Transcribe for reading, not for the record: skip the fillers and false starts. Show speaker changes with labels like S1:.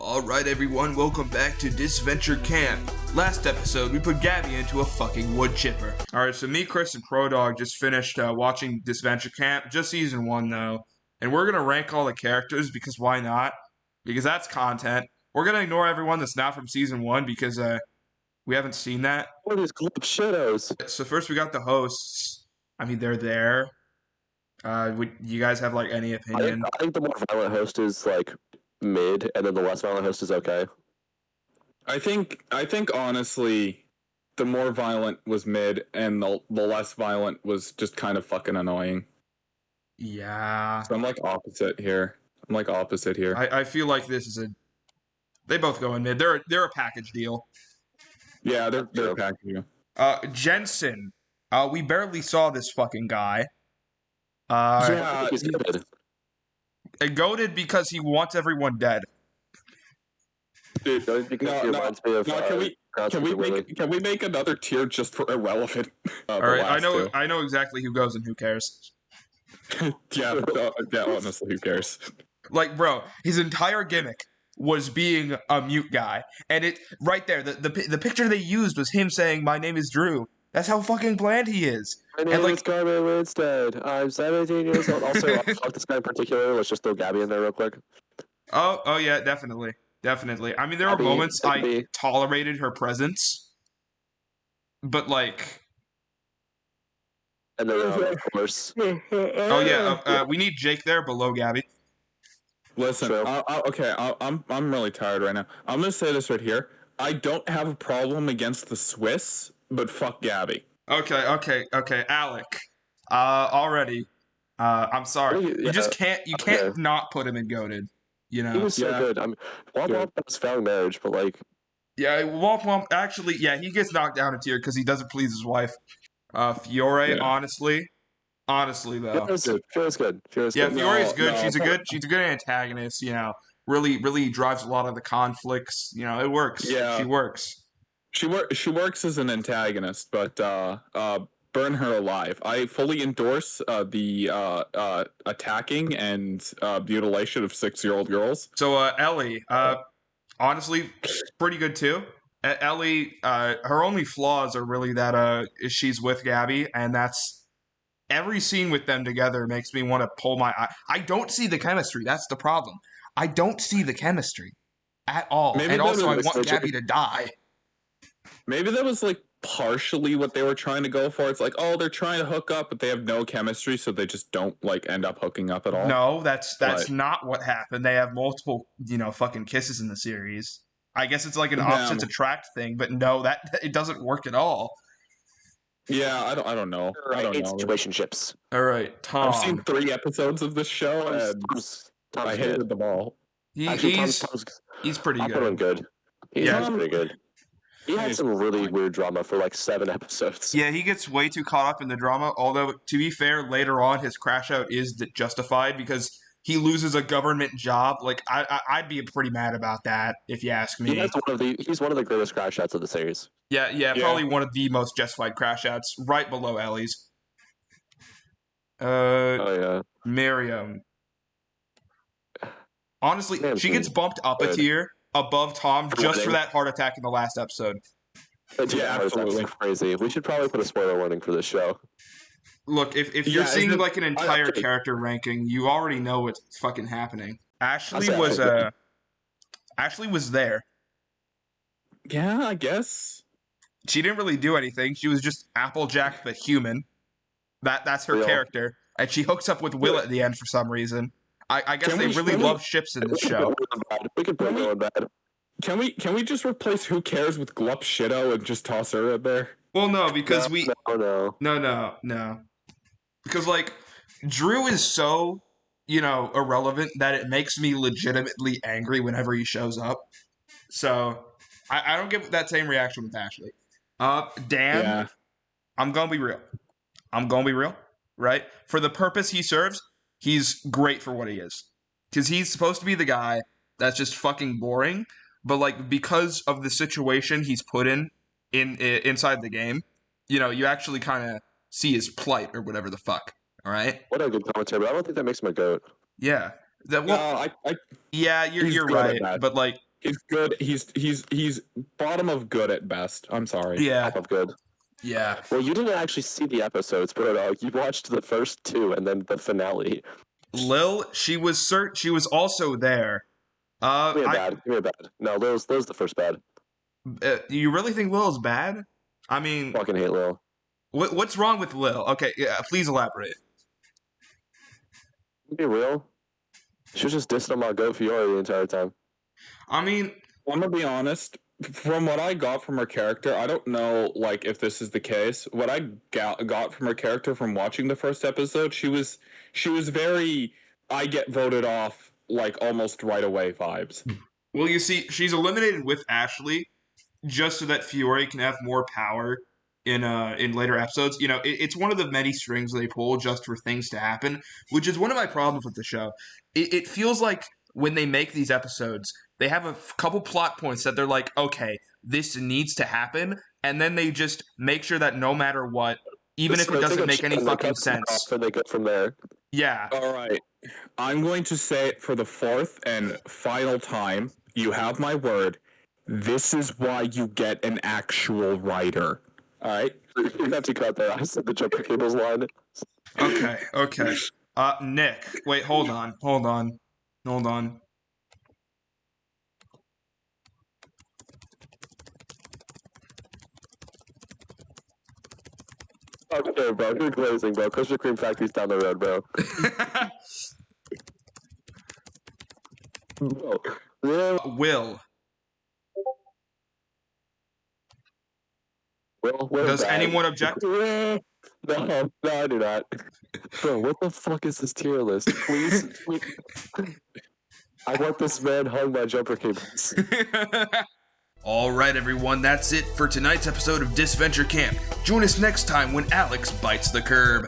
S1: Alright everyone, welcome back to Disventure Camp. Last episode, we put Gabby into a fucking wood chipper. Alright, so me, Chris, and Pro-Dog just finished watching Disventure Camp, just season 1 though. And we're gonna rank all the characters, because why not? Because that's content. We're gonna ignore everyone that's not from season 1, because we haven't seen that.
S2: What is glitch shittos?
S1: So first we got the hosts. I mean, they're there. You guys have like any opinion?
S2: I think the more violent host is like mid, and then the less violent host is okay.
S3: I think honestly, the more violent was mid, and the less violent was just kind of fucking annoying.
S1: Yeah.
S3: So I'm like opposite here.
S1: I feel like this is they both go in mid. They're a package deal.
S3: Yeah, they're a package deal.
S1: Jensen. We barely saw this fucking guy.
S3: Yeah,
S2: He's good.
S1: Goated because he wants everyone dead.
S3: dude.
S2: Because he reminds me of.
S3: Can we make another tier just for irrelevant?
S1: All right, I know exactly who goes and who cares.
S3: yeah, honestly, who cares?
S1: Like, bro, his entire gimmick was being a mute guy, and it right there. The picture they used was him saying, "My name is Drew." That's how fucking bland he is.
S2: My name is Carmen Winstead. I'm 17 years old. Also, fuck this guy in particular. Let's just throw Gabby in there real quick.
S1: Oh yeah, definitely. I mean, there were moments I tolerated her presence, but like.
S2: And then, of course.
S1: Oh yeah, we need Jake there below Gabby.
S3: Listen, I'm really tired right now. I'm gonna say this right here. I don't have a problem against the Swiss, but fuck Gabby.
S1: Okay, Alec. Already. I'm sorry. You just can't. You can't not put him in goated. You know.
S2: He was so good. I mean, Womp was found marriage, but like.
S1: Yeah, Womp. Actually, yeah, he gets knocked down a tier because he doesn't please his wife. Fiore, honestly though.
S2: Fiore's good.
S1: Yeah, Fiore's good. She's a good antagonist. You know, really drives a lot of the conflicts. You know, it works.
S3: Yeah,
S1: she works.
S3: She works as an antagonist, but burn her alive. I fully endorse the attacking and mutilation of 6-year-old girls.
S1: So Ellie, honestly, pretty good too. Ellie, her only flaws are really that she's with Gabby, and that's every scene with them together makes me want to pull my eye. I don't see the chemistry. That's the problem. I don't see the chemistry at all. And also, I want Gabby to die.
S3: Maybe that was like partially what they were trying to go for. It's like, oh, they're trying to hook up, but they have no chemistry, so they just don't like end up hooking up at all.
S1: No, that's not what happened. They have multiple, fucking kisses in the series. I guess it's like an opposites attract thing, but no, that it doesn't work at all.
S3: Yeah, I don't know. I don't know.
S2: Situationships.
S1: All right, Tom.
S3: I've seen 3 episodes of this show, and I hated them all.
S1: He's pretty good.
S2: He's good. He's pretty good. He had some really weird drama for like 7 episodes.
S1: Yeah, he gets way too caught up in the drama. Although, to be fair, later on his crash out is justified because he loses a government job. Like I'd be pretty mad about that if you ask me.
S2: He's one of the greatest crash outs of the series.
S1: Yeah, probably one of the most justified crash outs, right below Ellie's. Miriam. Honestly, she gets bumped up a tier above Tom just for that heart attack in the last episode.
S2: Yeah, absolutely crazy. We should probably put a spoiler warning for this show.
S1: Look, if you're seeing like an entire character ranking, you already know what's fucking happening. Ashley was there.
S3: Yeah, I guess.
S1: She didn't really do anything. She was just Applejack the human. That's her character. And she hooks up with Will at the end for some reason. I guess they really love ships in this show.
S2: We can put Will in bad.
S3: Can we just replace Who Cares with Glup Shitto and just toss her in there?
S1: Well, no, because
S2: No.
S1: Because, like, Drew is so, irrelevant that it makes me legitimately angry whenever he shows up. So, I don't get that same reaction with Ashley. Dan, I'm going to be real, right? For the purpose he serves, he's great for what he is. Because he's supposed to be the guy that's just fucking boring, but, like, because of the situation he's put inside the game, you actually kind of see his plight or whatever the fuck. All right.
S2: What a good commentary, but I don't think that makes him a goat.
S1: Yeah.
S3: Yeah,
S1: you're right. But like,
S3: He's good. He's bottom of good at best. I'm sorry.
S1: Yeah,
S2: Top of good.
S1: yeah.
S2: Well, you didn't actually see the episodes, but you watched the first two and then the finale.
S1: Lil, she was also there.
S2: Give me a bad. Give me a bad. No, Lil's the first bad.
S1: You really think Lil is bad? I mean,
S2: Fucking hate Lil.
S1: what's wrong with Lil? Okay, yeah, please elaborate.
S2: Be real. She was just dissing on my Go Fiore the entire time.
S1: I mean,
S3: I'm gonna be honest. From what I got from her character, I don't know like if this is the case. What I got from her character from watching the first episode, she was very I get voted off like almost right away vibes.
S1: well, you see, she's eliminated with Ashley just so that Fiore can have more power in later episodes. You know, it's one of the many strings they pull just for things to happen, which is one of my problems with the show. It feels like when they make these episodes, they have a couple plot points that they're like, okay, this needs to happen, and then they just make sure that no matter what, even if it doesn't make any fucking sense,
S2: and they go from there.
S1: yeah.
S3: All right, I'm going to say it for the fourth and final time. You have my word. This is why you get an actual writer. All right.
S2: You have to cut that. I said the jumper cables line.
S1: Okay. Nick, wait, hold on.
S2: Okay, bro. You're glazing, bro. Krispy Kreme factory's down the road, bro. Bro. Yeah.
S1: Will. Does
S2: bad.
S1: anyone object?
S2: No, I do not. Bro, what the fuck is this tier list? Please. I want this man hung by jumper cables.
S1: All right, everyone, that's it for tonight's episode of Disventure Camp. Join us next time when Alex bites the curb.